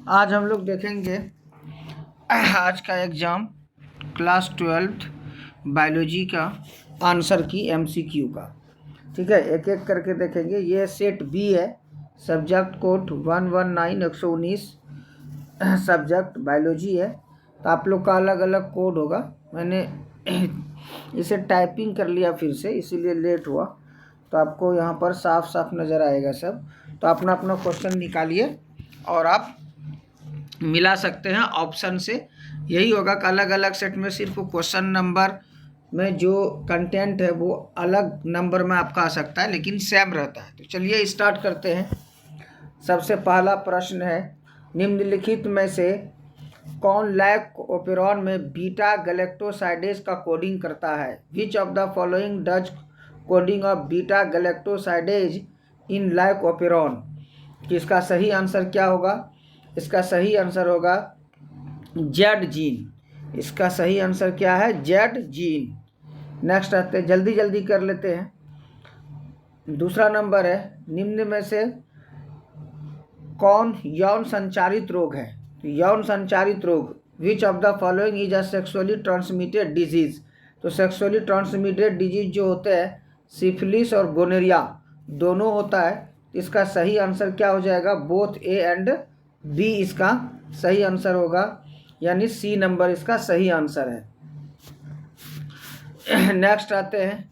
आज हम लोग देखेंगे आज का एग्ज़ाम क्लास 12th बायोलॉजी का आंसर की एमसीक्यू का। ठीक है, एक एक करके देखेंगे। ये सेट बी है, सब्जेक्ट कोड 119 सब्जेक्ट बायोलॉजी है। तो आप लोग का अलग अलग कोड होगा। मैंने इसे टाइपिंग कर लिया फिर से, इसीलिए लेट हुआ। तो आपको यहाँ पर साफ साफ नज़र आएगा सब। तो अपना अपना क्वेश्चन निकालिए और आप मिला सकते हैं ऑप्शन से। यही होगा कि अलग अलग सेट में सिर्फ क्वेश्चन नंबर में जो कंटेंट है वो अलग नंबर में आपका आ सकता है, लेकिन सेम रहता है। तो चलिए स्टार्ट करते हैं। सबसे पहला प्रश्न है, निम्नलिखित में से कौन लैक ओपेरॉन में बीटा गैलेक्टोसाइडेज का कोडिंग करता है? विच of the following does coding of beta galactosidase in lac operon? इसका सही आंसर क्या होगा? इसका सही आंसर होगा जेड जीन। इसका सही आंसर क्या है? Z gene. नेक्स्ट आते हैं, जल्दी जल्दी कर लेते हैं। दूसरा नंबर है, निम्न में से कौन यौन संचारित रोग है? तो यौन संचारित रोग, विच of the following is a sexually transmitted disease? तो सेक्सुअली ट्रांसमिटेड डिजीज जो होते हैं सिफिलिस और गोनेरिया दोनों होता है। इसका सही आंसर क्या हो जाएगा? बोथ ए एंड बी इसका सही आंसर होगा, यानी सी नंबर इसका सही आंसर है। नेक्स्ट आते हैं,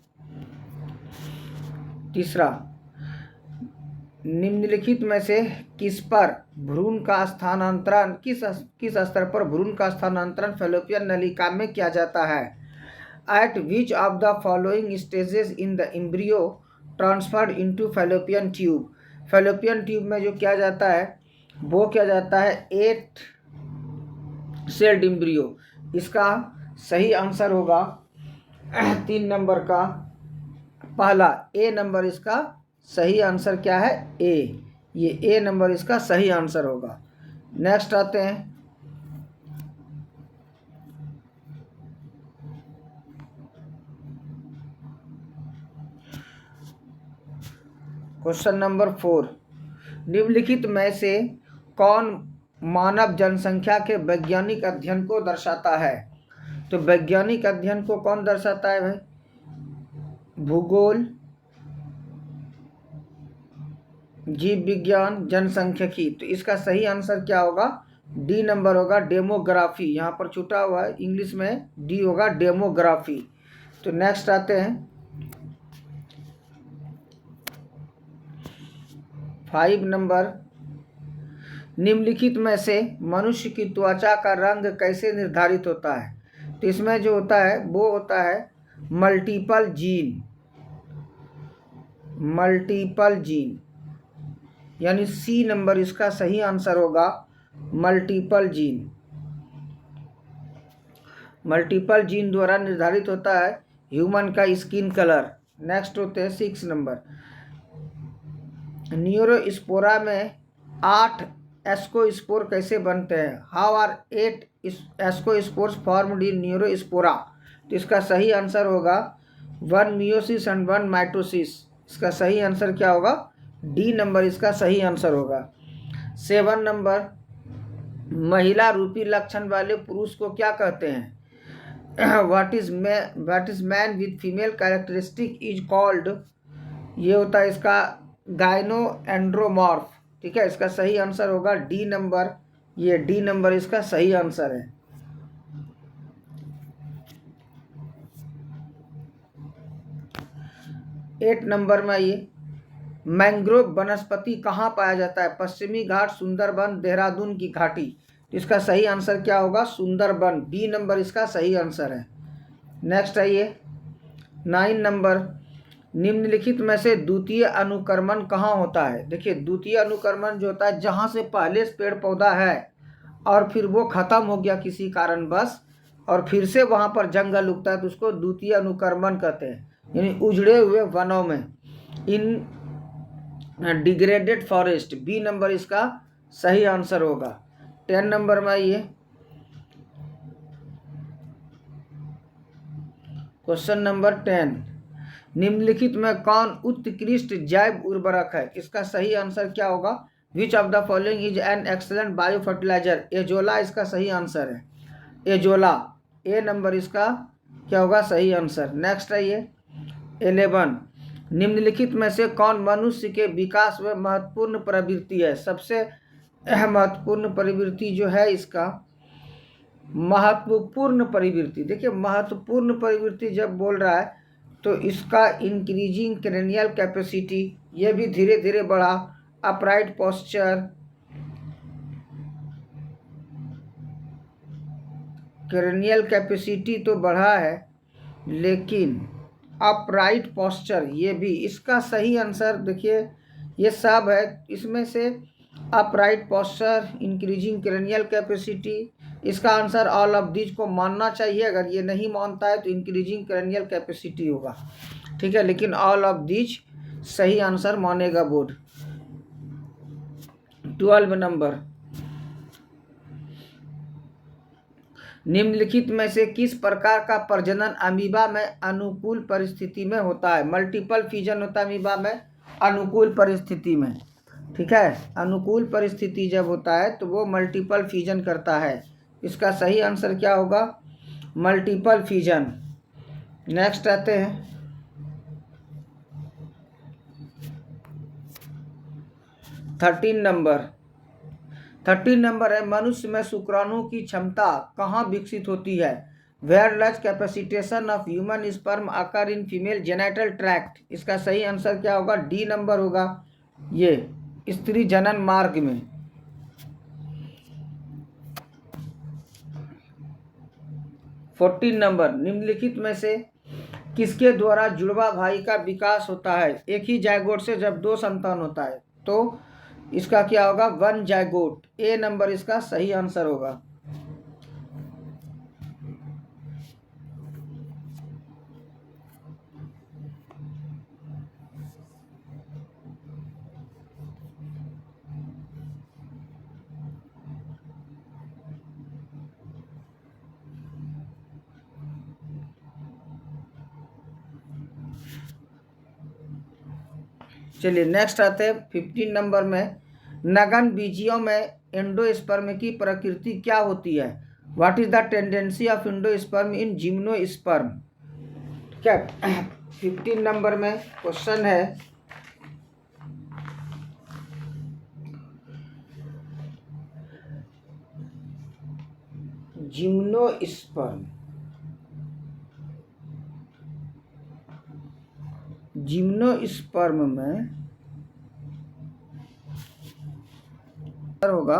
तीसरा, निम्नलिखित में से किस पर भ्रूण का स्थानांतरण किस स्तर पर भ्रूण का स्थानांतरण फैलोपियन नलिका में किया जाता है? Eight which of the following stages in the embryo transferred into fallopian tube? Fallopian tube में जो किया जाता है वो किया जाता है 8 सेल्ड एम्ब्रियो। इसका सही आंसर होगा 3 नंबर का पहला ए नंबर। इसका सही आंसर क्या है? ए। ये ए नंबर इसका सही आंसर होगा। नेक्स्ट आते हैं, क्वेश्चन नंबर 4, निम्नलिखित में से कौन मानव जनसंख्या के वैज्ञानिक अध्ययन को दर्शाता है? तो वैज्ञानिक अध्ययन को कौन दर्शाता है भाई? भूगोल, जीव विज्ञान, जनसंख्यिकी। तो इसका सही आंसर क्या होगा? डी नंबर होगा, डेमोग्राफी। यहाँ पर छूटा हुआ है, इंग्लिश में डी होगा, डेमोग्राफी। तो नेक्स्ट आते हैं, 5 नंबर, निम्नलिखित में से मनुष्य की त्वचा का रंग कैसे निर्धारित होता है? तो इसमें जो होता है वो होता है मल्टीपल जीन। मल्टीपल जीन यानी सी नंबर इसका सही आंसर होगा, मल्टीपल जीन। मल्टीपल जीन द्वारा निर्धारित होता है ह्यूमन का स्किन कलर। नेक्स्ट होते हैं 6 नंबर, न्यूरोस्पोरा में 8 एस्कोस्पोर कैसे बनते हैं? How are 8 ascospores formed in Neurospora? तो इसका सही आंसर होगा 1 मियोसिस एंड 1 माइटोसिस। इसका सही आंसर क्या होगा? डी नंबर इसका सही आंसर होगा। 7 नंबर, महिला रूपी लक्षण वाले पुरुष को क्या कहते हैं? What is man with female characteristic is called? ये होता है इसका गाइनो एंड्रोमॉर्फ। ठीक है, इसका सही आंसर होगा डी नंबर। ये डी नंबर इसका सही आंसर है। एट नंबर में ये मैंग्रोव वनस्पति कहाँ पाया जाता है? पश्चिमी घाट, सुंदरबन, देहरादून की घाटी। तो इसका सही आंसर क्या होगा? सुंदरबन। बी नंबर इसका सही आंसर है। नेक्स्ट है ये 9 नंबर, निम्नलिखित में से द्वितीय अनुक्रमण कहाँ होता है? देखिए, द्वितीय अनुक्रमण जो होता है जहाँ से पहले पेड़ पौधा है और फिर वो खत्म हो गया किसी कारणवश और फिर से वहाँ पर जंगल उगता है, तो उसको द्वितीय अनुक्रमण कहते हैं, यानी उजड़े हुए वनों में, इन डिग्रेडेड फॉरेस्ट। बी नंबर इसका सही आंसर होगा। 10 नंबर में ये क्वेश्चन नंबर 10, निम्नलिखित में कौन उत्कृष्ट जैव उर्वरक है? इसका सही आंसर क्या होगा? Which of the following is an excellent bio fertilizer? Azolla इसका सही आंसर है, एजोला। ए नंबर इसका क्या होगा सही आंसर। नेक्स्ट है ये 11, निम्नलिखित में से कौन मनुष्य के विकास में महत्वपूर्ण प्रवृत्ति है? सबसे महत्वपूर्ण प्रवृत्ति जो है इसका, महत्वपूर्ण प्रवृत्ति, देखिए महत्वपूर्ण प्रवृत्ति जब बोल रहा है तो इसका इंक्रीजिंग क्रेनियल कैपेसिटी, ये भी धीरे धीरे बढ़ा। अपराइट पोस्चर, क्रेनियल कैपेसिटी तो बढ़ा है, लेकिन अपराइट पोस्चर ये भी इसका सही आंसर। देखिए ये सब है, इसमें से upright posture, increasing cranial capacity, इसका आंसर ऑल ऑफ दीज को मानना चाहिए। अगर ये नहीं मानता है तो इंक्रीजिंग क्रेनियल कैपेसिटी होगा, ठीक है, लेकिन ऑल ऑफ दीज सही आंसर मानेगा बोर्ड। 12 नंबर, निम्नलिखित में से किस प्रकार का प्रजनन अमीबा में अनुकूल परिस्थिति में होता है? मल्टीपल फिजन होता है अमीबा में अनुकूल परिस्थिति में, ठीक है, अनुकूल परिस्थिति जब होता है तो वो मल्टीपल फिजन करता है। इसका सही आंसर क्या होगा? Multiple fission. नेक्स्ट आते हैं 13 नंबर। 13 नंबर है, मनुष्य में शुक्राणु की क्षमता कहाँ विकसित होती है? Where does capacitation of human sperm occur in female genital tract? इसका सही आंसर क्या होगा? डी नंबर होगा, ये स्त्री जनन मार्ग में। 14 नंबर, निम्नलिखित में से किसके द्वारा जुड़वा भाई का विकास होता है? एक ही जायगोट से जब 2 संतान होता है तो इसका क्या होगा? 1 जायगोट। ए नंबर इसका सही आंसर होगा। चलिए नेक्स्ट आते हैं 15 नंबर में, नगन बीजियों में एंडोस्पर्म की प्रकृति क्या होती है? What is the tendency of endosperm in gymnosperm? क्या 15 नंबर में क्वेश्चन है, जिम्नोस्पर्म, जिम्नोस्पर्म में होगा,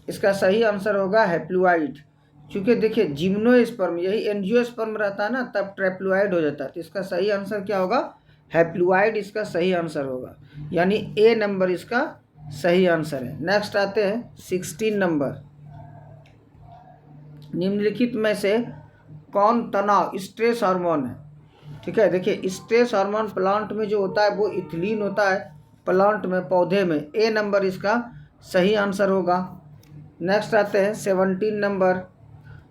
इसका सही आंसर होगा हैप्लॉइड। क्योंकि देखिए जिम्नोस्पर्म यही एंजियोस्पर्म रहता है ना, तब ट्रैप्लॉइड हो जाता है, तो इसका सही आंसर क्या होगा? हैप्लॉइड इसका सही आंसर होगा, यानी ए नंबर इसका सही आंसर है। नेक्स्ट आते हैं 16 नंबर, निम्नलिखित में से कौन तनाव स्ट्रेस हार्मोन है? ठीक है, देखिए स्ट्रेस हार्मोन प्लांट में जो होता है वो इथिलीन होता है, प्लांट में, पौधे में। ए नंबर इसका सही आंसर होगा। नेक्स्ट आते हैं 17 नंबर।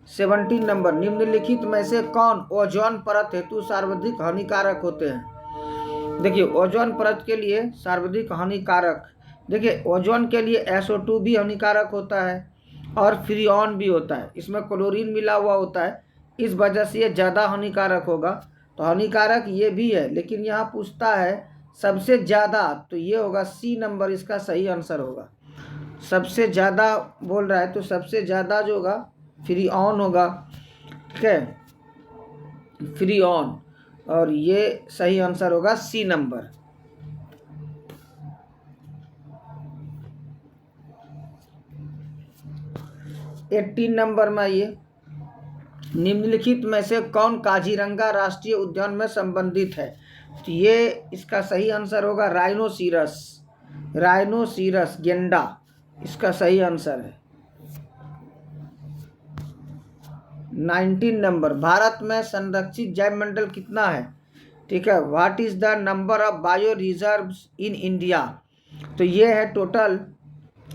17 नंबर, निम्नलिखित में से कौन ओजोन परत हेतु सर्वाधिक हानिकारक होते हैं? देखिए ओजोन परत के लिए सर्वाधिक हानिकारक, देखिए ओजोन के लिए SO2 भी हानिकारक होता है और फ्रीऑन भी होता है, इसमें क्लोरीन मिला हुआ होता है, इस वजह से ये ज़्यादा हानिकारक होगा। तो हानिकारक ये भी है, लेकिन यहाँ पूछता है सबसे ज़्यादा, तो ये होगा सी नंबर इसका सही आंसर होगा। सबसे ज़्यादा बोल रहा है तो सबसे ज़्यादा जो होगा फ्रीऑन होगा, ठीक है, फ्रीऑन, और ये सही आंसर होगा सी नंबर। एटीन नंबर में ये, निम्नलिखित में से कौन काजीरंगा राष्ट्रीय उद्यान में संबंधित है? तो ये इसका सही आंसर होगा राइनोसीरस, राइनोसीरस गेंडा इसका सही आंसर है। 19 नंबर, भारत में संरक्षित जैव मंडल कितना है? ठीक है, what is the number of bio reserves in India? तो ये है टोटल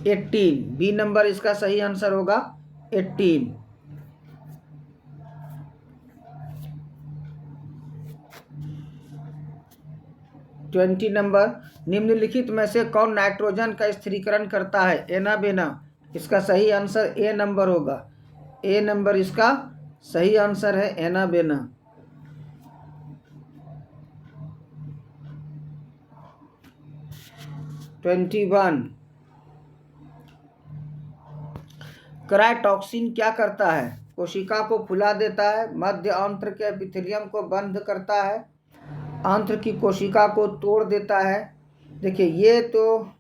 18। बी नंबर इसका सही आंसर होगा 18। 20 नंबर, निम्नलिखित में से कौन नाइट्रोजन का स्थिरीकरण करता है? एनाबेना। इसका सही आंसर ए नंबर होगा। ए नंबर इसका सही आंसर है, एनाबेना। 21, क्रायोटॉक्सिन क्या करता है? कोशिका को फुला देता है, मध्य आंत्र के एपिथेलियम को बंद करता है, आंत्र की कोशिका को तोड़ देता है। देखिए ये तो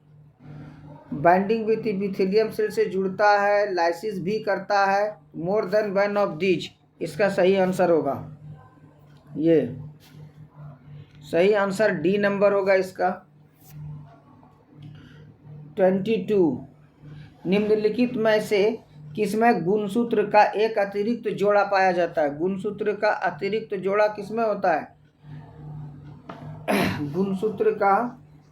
बाइंडिंग विथ एपिथेलियम सेल से जुड़ता है, लाइसिस भी करता है। More than one of these इसका सही आंसर होगा। ये सही आंसर डी नंबर होगा इसका। 22, निम्नलिखित में से किसमें गुणसूत्र का एक अतिरिक्त जोड़ा पाया जाता है? गुणसूत्र का अतिरिक्त जोड़ा किसमें होता है? गुणसूत्र का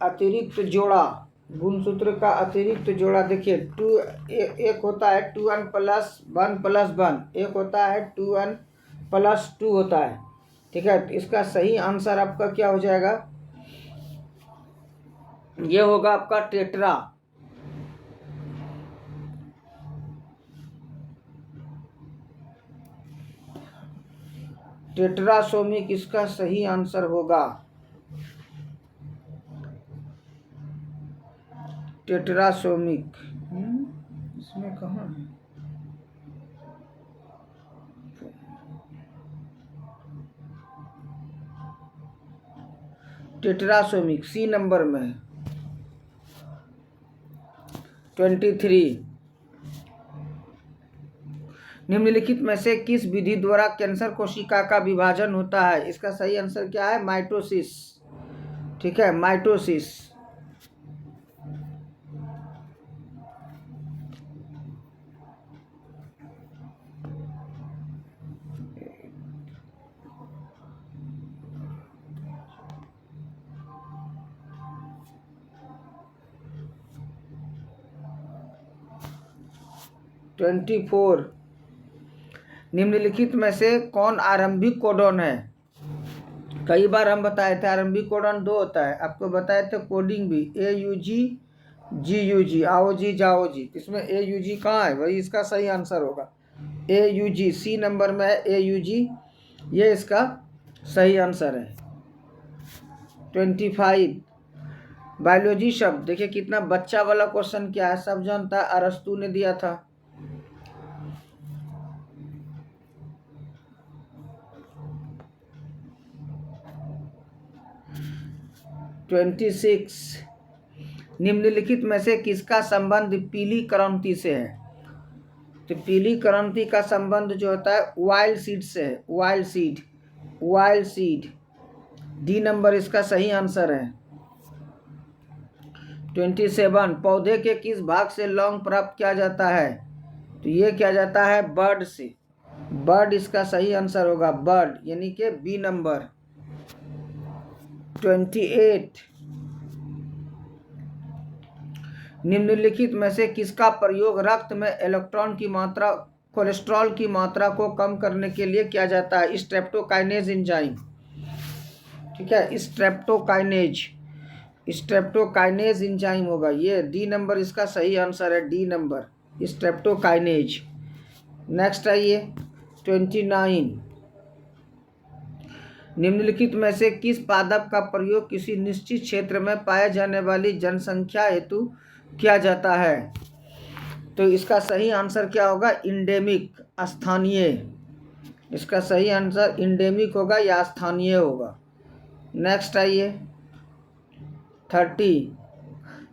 अतिरिक्त जोड़ा, गुणसूत्र का अतिरिक्त जोड़ा देखिए एक होता है 2n+1+1, एक होता है 2n+2 होता है। ठीक है, तो इसका सही आंसर आपका क्या हो जाएगा? ये होगा आपका टेट्रा। टेट्रासोमिक इसका सही आंसर होगा। टेट्रासोमिक इसमें कहाँ है? टेट्रासोमिक सी नंबर में है। 23, निम्नलिखित में से किस विधि द्वारा कैंसर कोशिका का विभाजन होता है? इसका सही आंसर क्या है? माइटोसिस। ठीक है, माइटोसिस। 24, निम्नलिखित में से कौन आरंभिक कोडॉन है? कई बार हम बताए थे आरंभिक कोडॉन 2 होता है, आपको बताए थे कोडिंग भी AUG GUG, आओ जी जाओ जी। इसमें AUG कहाँ है? वही इसका सही आंसर होगा। AUG सी नंबर में है, AUG ये इसका सही आंसर है। 25, बायोलॉजी शब्द देखिए कितना बच्चा वाला क्वेश्चन क्या है, सब जानता है, अरस्तु ने दिया था। 26, निम्नलिखित में से किसका संबंध पीली क्रांति से है? तो पीली क्रांति का संबंध जो होता है वाइल्ड सीड से है। Wild seed, wild seed D number इसका सही आंसर है। 27, पौधे के किस भाग से लौंग प्राप्त किया जाता है? तो ये किया जाता है बर्ड से। बर्ड इसका सही आंसर होगा, बर्ड यानी कि बी नंबर। 28, निम्नलिखित में से किसका प्रयोग रक्त में इलेक्ट्रॉन की मात्रा, कोलेस्ट्रॉल की मात्रा को कम करने के लिए किया जाता है? Streptokinase enzyme. ठीक है, स्ट्रेप्टोकाइनेज, स्ट्रेप्टोकाइनेज एंजाइम होगा ये। डी नंबर इसका सही आंसर है, डी नंबर स्ट्रेप्टोकाइनेज। नेक्स्ट आइए 29, निम्नलिखित में से किस पादप का प्रयोग किसी निश्चित क्षेत्र में पाए जाने वाली जनसंख्या हेतु किया जाता है? तो इसका सही आंसर क्या होगा? इंडेमिक, स्थानीय। इसका सही आंसर इंडेमिक होगा या स्थानीय होगा। नेक्स्ट आइए 30,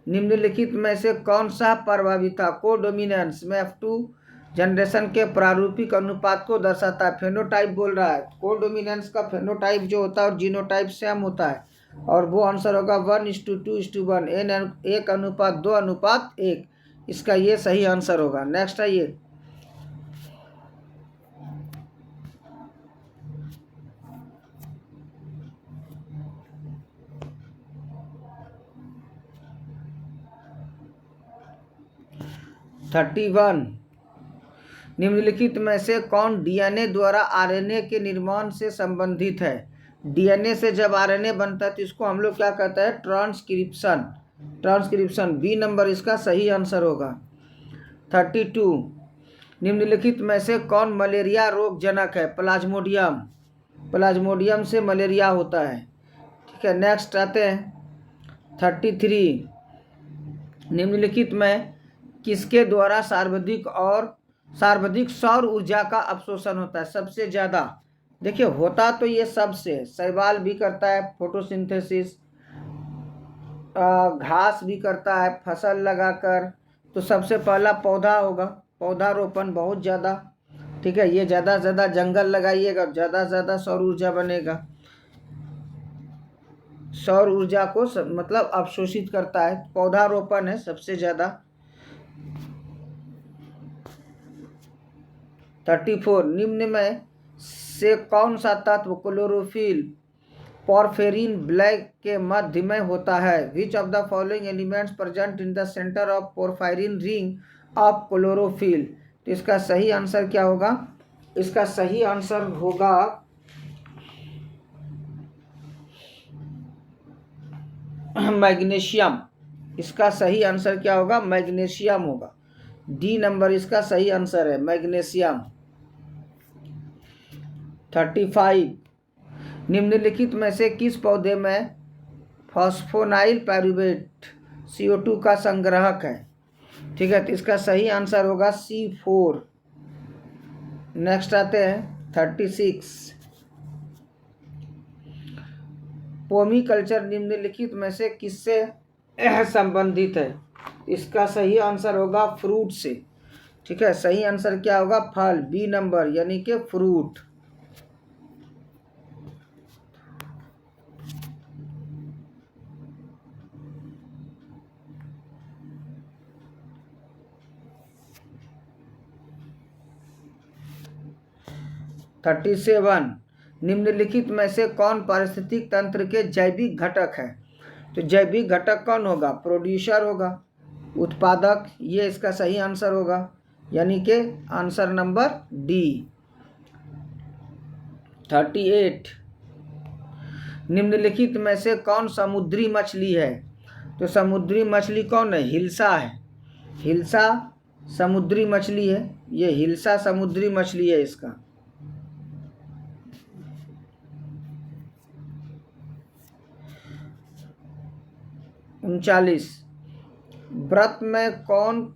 निम्नलिखित में से कौन सा प्रभाविता कोडोमिनेंस में F2 जनरेशन के प्रारूपिक अनुपात को दर्शाता है? फेनोटाइप बोल रहा है, कोडोमिनेंस का फेनोटाइप जो होता है और जीनोटाइप सेम होता है, और वो आंसर होगा 1:2:1, 1:2:1। इसका ये सही आंसर होगा। नेक्स्ट आइए 31, निम्नलिखित में से कौन DNA द्वारा RNA के निर्माण से संबंधित है? डीएनए से जब आरएनए बनता है तो इसको हम लोग क्या कहते हैं, ट्रांसक्रिप्शन। ट्रांसक्रिप्शन बी नंबर इसका सही आंसर होगा। 32, निम्नलिखित में से कौन मलेरिया रोग जनक है? प्लाज्मोडियम। प्लाज्मोडियम से मलेरिया होता है। ठीक है, नेक्स्ट आते हैं 33, निम्नलिखित में किसके द्वारा सर्वाधिक सौर ऊर्जा का अवशोषण होता है? सबसे ज़्यादा देखिए होता तो ये सबसे, शैवाल भी करता है फोटोसिंथेसिस, घास भी करता है फसल लगाकर, तो सबसे पहला पौधा होगा, पौधारोपण बहुत ज़्यादा। ठीक है, ये ज़्यादा से ज़्यादा जंगल लगाइएगा, ज़्यादा से ज़्यादा सौर ऊर्जा बनेगा। सौर ऊर्जा को मतलब अवशोषित करता है, पौधारोपण है सबसे ज़्यादा। 34, निम्न में से कौन सा तत्व क्लोरोफिल पोरफेरिन ब्लैक के मध्य में होता है? विच of the following elements present in the centre of porphyrin ring of chlorophyll? तो इसका सही आंसर क्या होगा? इसका सही आंसर होगा मैग्नीशियम। इसका सही आंसर क्या होगा? मैग्नीशियम होगा। डी नंबर इसका सही आंसर है, मैग्नीशियम। 35, निम्नलिखित में से किस पौधे में फॉस्फोनाइल पायरुवेट CO2 का संग्राहक है? ठीक है, तो इसका सही आंसर होगा C4। नेक्स्ट आते हैं 36, पोमीकल्चर निम्नलिखित में से किससे संबंधित है? इसका सही आंसर होगा फ्रूट से। ठीक है, सही आंसर क्या होगा? फल, बी नंबर यानी कि फ्रूट। थर्टी सेवन, निम्नलिखित में से कौन पारिस्थितिक तंत्र के जैविक घटक है? तो जैविक घटक कौन होगा? प्रोड्यूसर होगा, उत्पादक। ये इसका सही आंसर होगा, यानी कि आंसर नंबर डी। 38, निम्नलिखित में से कौन समुद्री मछली है? तो समुद्री मछली कौन है? हिल्सा है। हिल्सा समुद्री मछली है, ये हिल्सा समुद्री मछली है इसका। 39, व्रत में कौन,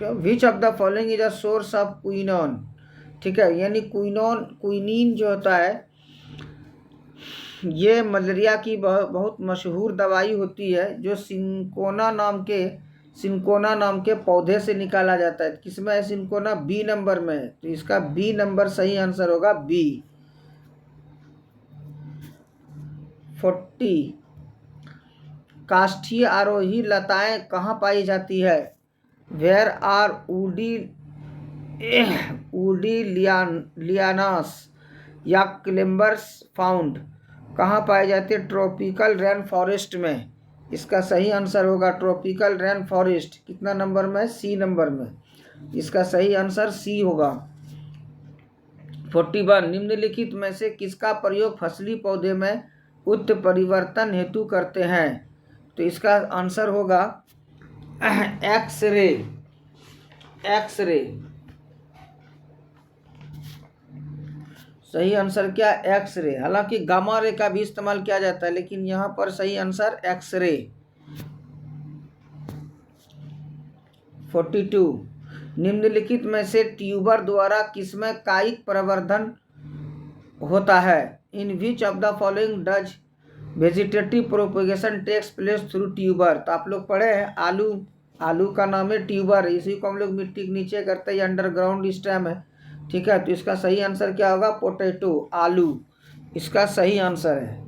विच of the following is a source of quinone? ठीक है, यानी क्विनीन जो होता है ये मलेरिया की बहुत मशहूर दवाई होती है, जो सिंकोना नाम के पौधे से निकाला जाता है। किसमें है सिंकोना? बी नंबर में है, तो इसका बी नंबर सही आंसर होगा, बी। 40, काष्ठीय आरोही लताएं कहाँ पाई जाती है? वेयर आर वुडी लियानास या क्लिम्बर्स फाउंड? कहाँ पाई जाती है? ट्रॉपिकल रेन फॉरेस्ट में। इसका सही आंसर होगा ट्रॉपिकल रेन फॉरेस्ट। कितना नंबर में? सी नंबर में। इसका सही आंसर सी होगा। 41, निम्नलिखित में से किसका प्रयोग फसली पौधे में उत्परिवर्तन हेतु करते हैं? तो इसका आंसर होगा एक्सरे। एक्सरे सही आंसर क्या? एक्सरे। हालांकि गामा रे का भी इस्तेमाल किया जाता है, लेकिन यहाँ पर सही आंसर एक्सरे। 42, निम्नलिखित में से ट्यूबर द्वारा किसमें कायिक प्रवर्धन होता है? In which of the following does vegetative propagation takes place through tuber? तो आप लोग पढ़े हैं, आलू का नाम है ट्यूबर, इसी को हम लोग मिट्टी के नीचे करते हैं, अंडरग्राउंड स्टेम है। ठीक है, तो इसका सही आंसर क्या होगा? पोटैटो, आलू इसका सही आंसर है।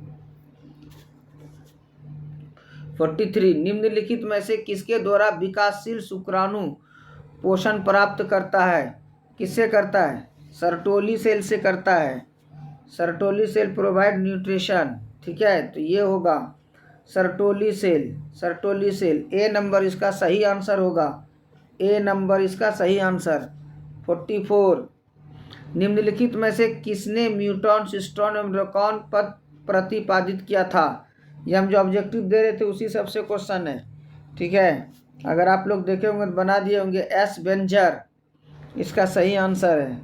43, निम्नलिखित में से किसके द्वारा विकासशील शुक्राणु पोषण प्राप्त करता है? किससे करता है? सर्टोली सेल से करता है। Sertoli cell provide nutrition. ठीक है, तो ये होगा Sertoli cell. Sertoli cell A number इसका सही आंसर होगा, ए नंबर इसका सही आंसर। 44, निम्नलिखित में से किसने न्यूटन, सिस्टोन एवं ड्रैकन पद प्रतिपादित किया था? ये हम जो ऑब्जेक्टिव दे रहे थे उसी सबसे क्वेश्चन है, ठीक है। अगर आप लोग देखे होंगे तो बना दिए होंगे। एस बेंजर इसका सही आंसर है।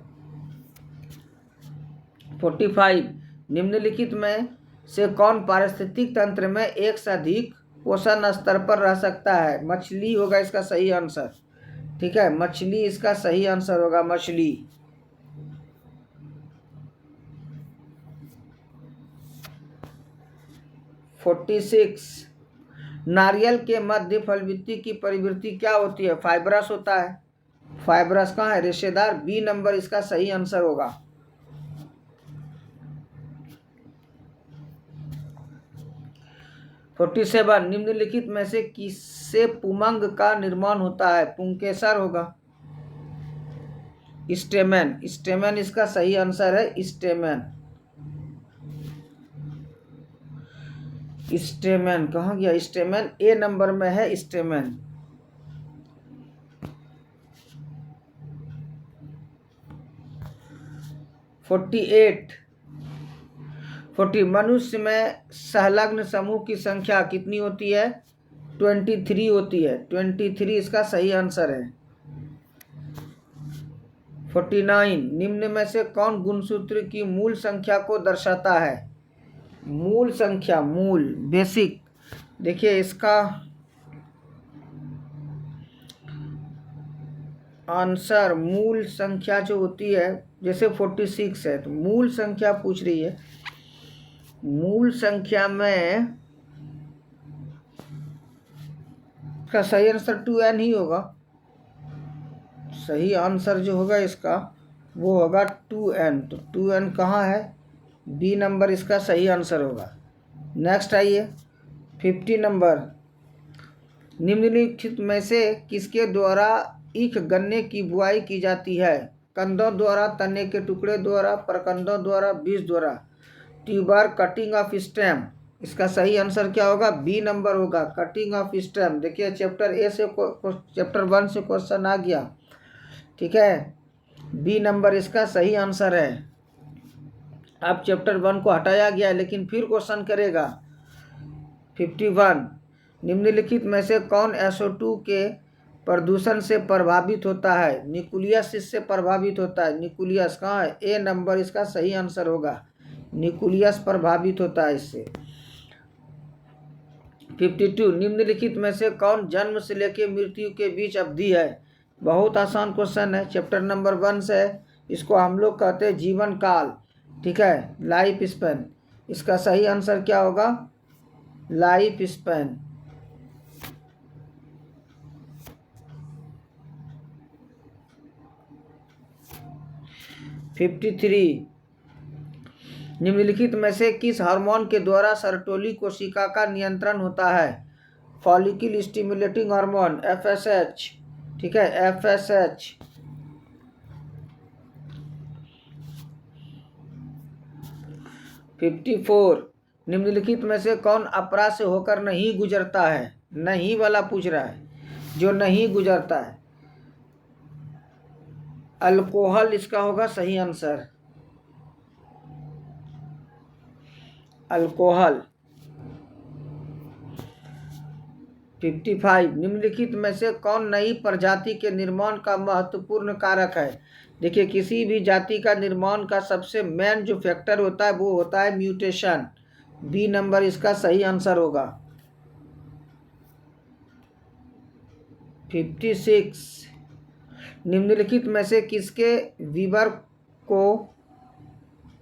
45 निम्नलिखित में से कौन पारिस्थितिक तंत्र में एक से अधिक पोषण स्तर पर रह सकता है? मछली होगा इसका सही आंसर, ठीक है। मछली इसका सही आंसर होगा, मछली। 46 नारियल के मध्य फलवृत्ति की परिवृत्ति क्या होती है? फाइब्रस होता है। फाइब्रस कहाँ है? रेशेदार। बी नंबर इसका सही आंसर होगा। 47 निम्नलिखित में से किससे पुमंग का निर्माण होता है? पुंकेसर होगा। स्टेमन, स्टेमन इसका सही आंसर है, स्टेमन। स्टेमन कहाँ गया? स्टेमन ए नंबर में है, स्टेमन। 40 मनुष्य में संलग्न समूह की संख्या कितनी होती है? 23 होती है। 23 इसका सही आंसर है। 49 निम्न में से कौन गुणसूत्र की मूल संख्या को दर्शाता है? मूल संख्या, मूल, बेसिक। देखिए इसका आंसर मूल संख्या जो होती है, जैसे 46 है तो मूल संख्या पूछ रही है। मूल संख्या में इसका सही आंसर 2n ही होगा। सही आंसर जो होगा इसका वो होगा 2n। तो 2n कहाँ है? बी नंबर इसका सही आंसर होगा। नेक्स्ट आइए 50 नंबर। निम्नलिखित में से किसके द्वारा ईख गन्ने की बुआई की जाती है? कंदों द्वारा, तने के टुकड़े द्वारा, प्रकंदों द्वारा, बीज द्वारा। ट्यूबर कटिंग ऑफ स्टेम, इसका सही आंसर क्या होगा? बी नंबर होगा, कटिंग ऑफ स्टेम। देखिए चैप्टर 1 से क्वेश्चन आ गया, ठीक है। बी नंबर इसका सही आंसर है। अब चैप्टर 1 को हटाया गया है लेकिन फिर क्वेश्चन करेगा। 51 निम्नलिखित में से कौन SO2 के प्रदूषण से प्रभावित होता है? न्यूक्लियस इससे प्रभावित होता है। न्यूक्लियस कहाँ है? ए नंबर इसका सही आंसर होगा, न्यूक्लियस प्रभावित होता है इससे। 52 निम्नलिखित में से कौन जन्म से लेकर मृत्यु के बीच अवधि है? बहुत आसान क्वेश्चन है, चैप्टर नंबर 1 से। इसको हम लोग कहते हैं जीवन काल, ठीक है, लाइफ स्पैन। इसका सही आंसर क्या होगा? Life span. 53 निम्नलिखित में से किस हार्मोन के द्वारा सर्टोली कोशिका का नियंत्रण होता है? फॉलिकल स्टिमुलेटिंग हार्मोन, FSH, ठीक है, FSH। 54 निम्नलिखित में से कौन अपराध से होकर नहीं गुजरता है? नहीं वाला पूछ रहा है, जो नहीं गुजरता है। अल्कोहल इसका होगा सही आंसर, अल्कोहल। 55 निम्नलिखित में से कौन नई प्रजाति के निर्माण का महत्वपूर्ण कारक है? देखिए किसी भी जाति का निर्माण का सबसे मेन जो फैक्टर होता है वो होता है म्यूटेशन। बी नंबर इसका सही आंसर होगा। 56 निम्नलिखित में से किसके वीवर को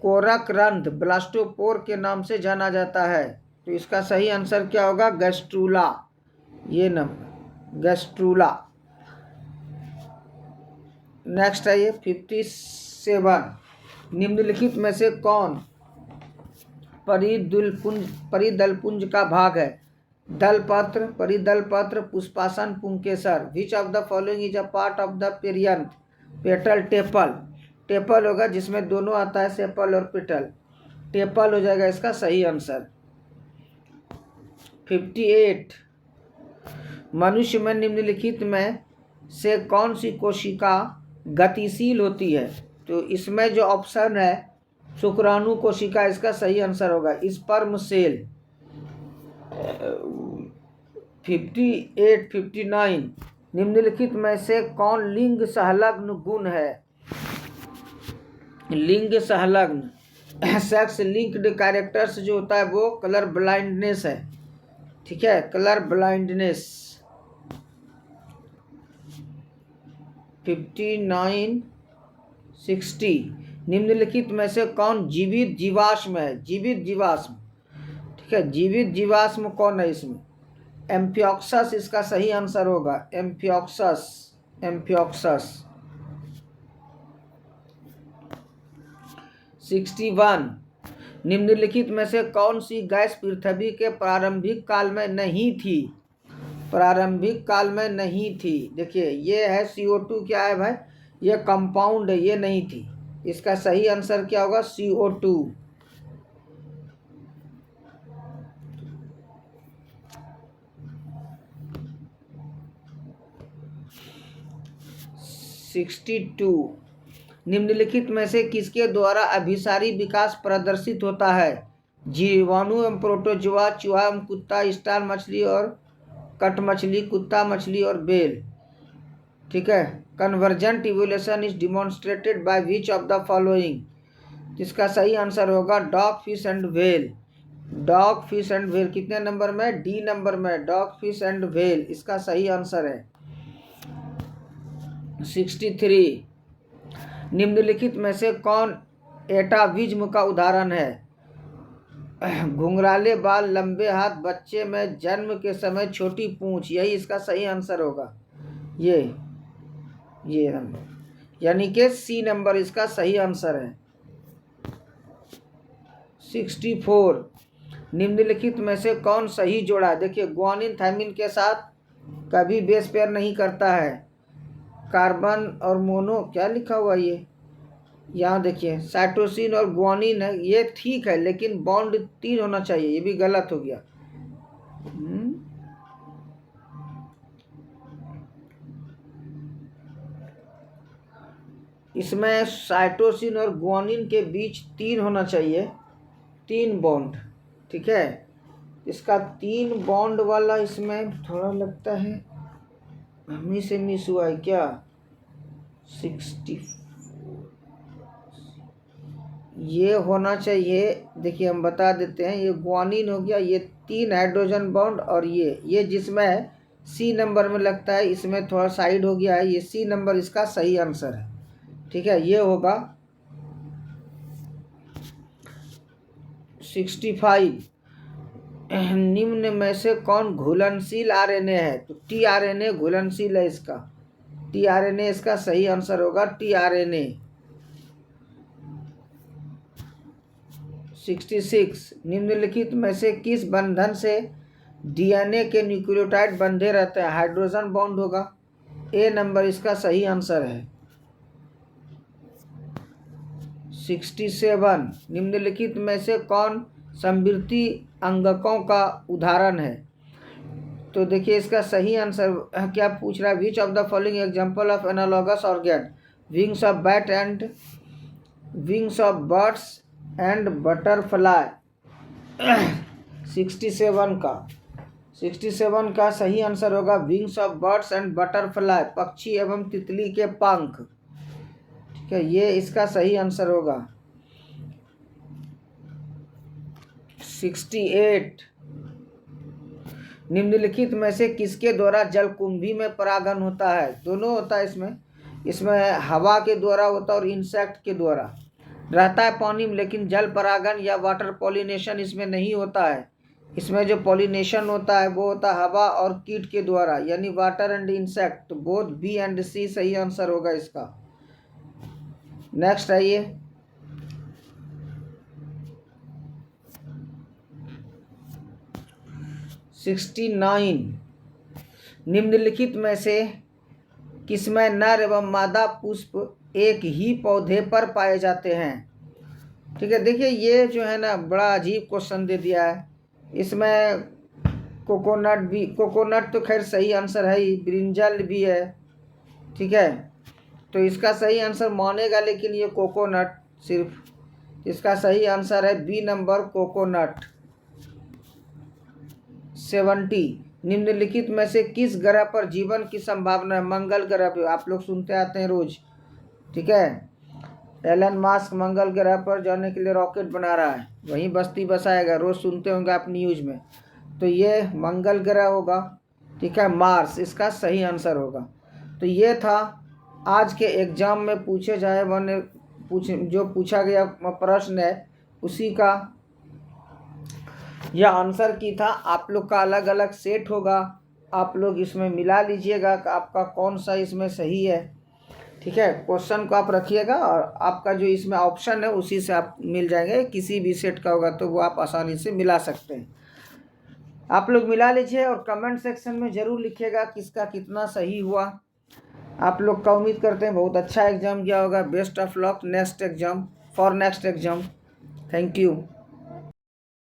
कोरक रंध्र ब्लास्टोपोर के नाम से जाना जाता है? तो इसका सही आंसर क्या होगा? गैस्ट्रूला, ये नंबर गैस्ट्रूला। नेक्स्ट आइए 57 निम्नलिखित में से कौन परिदलपुंज का भाग है? दलपत्र, परिदलपत्र, पुष्पासन, पुंकेसर। विच of the following is a part of the perianth? Petal, tepal. Tepal होगा जिसमें दोनों आता है, सेपल और पेटल। टेपल हो जाएगा इसका सही आंसर। 58 मनुष्य में निम्नलिखित में से कौन सी कोशिका गतिशील होती है? तो इसमें जो ऑप्शन है शुक्राणु कोशिका इसका सही आंसर होगा। Sperm cell. 58 59 निम्नलिखित में से कौन लिंग संलग्न गुण है? लिंग संलग्न सेक्स लिंक्ड कैरेक्टर्स जो होता है वो कलर ब्लाइंडनेस है। ठीक है, कलर ब्लाइंडनेस। 59 60 निम्नलिखित में से कौन जीवित जीवाश्म है? जीवित जीवाश्म। ठीक है, जीवित जीवाश्म कौन है इसमें? एम्फिऑक्सस इसका सही आंसर होगा। एम्फिऑक्सस। एम्फिऑक्सस। 61 निम्नलिखित में से कौन सी गैस पृथ्वी के प्रारंभिक काल में नहीं थी? प्रारंभिक काल में नहीं थी। देखिए ये है CO2। क्या है भाई? ये कंपाउंड है, ये नहीं थी। इसका सही आंसर क्या होगा? CO2। 62 निम्नलिखित में से किसके द्वारा अभिसारी विकास प्रदर्शित होता है? जीवाणु एवं प्रोटोजोआ, चूहा एवं कुत्ता, स्टार मछली और कट मछली, कुत्ता मछली और बेल। ठीक है, convergent evolution is demonstrated by which of the following? इसका सही आंसर होगा dog fish and whale. Dog fish and whale कितने नंबर में? D नंबर में। डॉग फिश एंड व्हेल इसका सही आंसर है। 63 निम्नलिखित में से कौन एटाविज्म का उदाहरण है? घुंघराले बाल, लंबे हाथ, बच्चे में जन्म के समय छोटी पूंछ, यही इसका सही आंसर होगा। ये नंबर यानी कि C नंबर इसका सही आंसर है। 64 निम्नलिखित में से कौन सही जोड़ा? देखिए ग्वानिन थायमिन के साथ कभी बेस पेयर नहीं करता है। कार्बन और मोनो, क्या लिखा हुआ ये यहाँ देखिए, साइटोसिन और ग्वानिन है, ये ठीक है लेकिन बॉन्ड 3 होना चाहिए, ये भी गलत हो गया। इसमें साइटोसिन और ग्वानिन के बीच 3 होना चाहिए, 3 बॉन्ड। ठीक है, इसका 3 बॉन्ड वाला इसमें थोड़ा लगता है हमी से मिस हुआ है क्या? 60 ये होना चाहिए। देखिए हम बता देते हैं, ये ग्वानिन हो गया, ये 3 हाइड्रोजन बॉन्ड, और ये जिसमें है C नंबर में लगता है, इसमें थोड़ा साइड हो गया है, ये C नंबर इसका सही आंसर है। ठीक है, ये होगा 65 निम्न में से कौन घुलनशील RNA है? तो tRNA घुलनशील है, इसका tRNA इसका सही आंसर होगा। tRNA। 66 निम्नलिखित में से किस बंधन से DNA के न्यूक्लियोटाइड बंधे रहते हैं? हाइड्रोजन बॉन्ड होगा, A नंबर इसका सही आंसर है। 67 निम्नलिखित में से कौन समवर्ती अंगकों का उदाहरण है? तो देखिए इसका सही आंसर क्या पूछ रहा है? विच of the following example of analogous organ? Wings of bat and wings of birds and butterfly. 67 का सही आंसर होगा wings of birds and butterfly, पक्षी एवं तितली के पंख। ठीक है, ये इसका सही आंसर होगा। 68 निम्नलिखित में से किसके द्वारा जलकुंभी में परागन होता है? दोनों होता है इसमें हवा के द्वारा होता है और इंसेक्ट के द्वारा। रहता है पानी में, लेकिन जल परागन या वाटर पॉलिनेशन इसमें नहीं होता है। इसमें जो पॉलिनेशन होता है वो होता है हवा और कीट के द्वारा, यानी वाटर एंड इंसेक्ट। तो बोथ B एंड C सही आंसर होगा इसका। नेक्स्ट आइए, निम्नलिखित में से किसमें नर एवं मादा पुष्प एक ही पौधे पर पाए जाते हैं? ठीक है, देखिए ये जो है ना बड़ा अजीब क्वेश्चन दे दिया है। इसमें कोकोनट तो खैर सही आंसर है ही, ब्रिंजल भी है। ठीक है, तो इसका सही आंसर मानेगा, लेकिन ये कोकोनट सिर्फ। इसका सही आंसर है बी नंबर, कोकोनट। 70, निम्नलिखित में से किस ग्रह पर जीवन की संभावना है? मंगल ग्रह पे, आप लोग सुनते आते हैं रोज, ठीक है। एलन मास्क मंगल ग्रह पर जाने के लिए रॉकेट बना रहा है, वहीं बस्ती बसाएगा, रोज सुनते होंगे आप न्यूज में। तो ये मंगल ग्रह होगा, ठीक है। मार्स इसका सही आंसर होगा। तो ये था आज के एग्जाम में पूछे जाए वाले जो पूछा गया प्रश्न है उसी का यह आंसर की था। आप लोग का अलग अलग सेट होगा, आप लोग इसमें मिला लीजिएगा कि आपका कौन सा इसमें सही है, ठीक है। क्वेश्चन को आप रखिएगा और आपका जो इसमें ऑप्शन है उसी से आप मिल जाएंगे। किसी भी सेट का होगा तो वो आप आसानी से मिला सकते हैं। आप लोग मिला लीजिए और कमेंट सेक्शन में ज़रूर लिखिएगा किसका कितना सही हुआ। आप लोग का उम्मीद करते हैं बहुत अच्छा एग्जाम गया होगा। Best of luck next exam, for next exam. Thank you.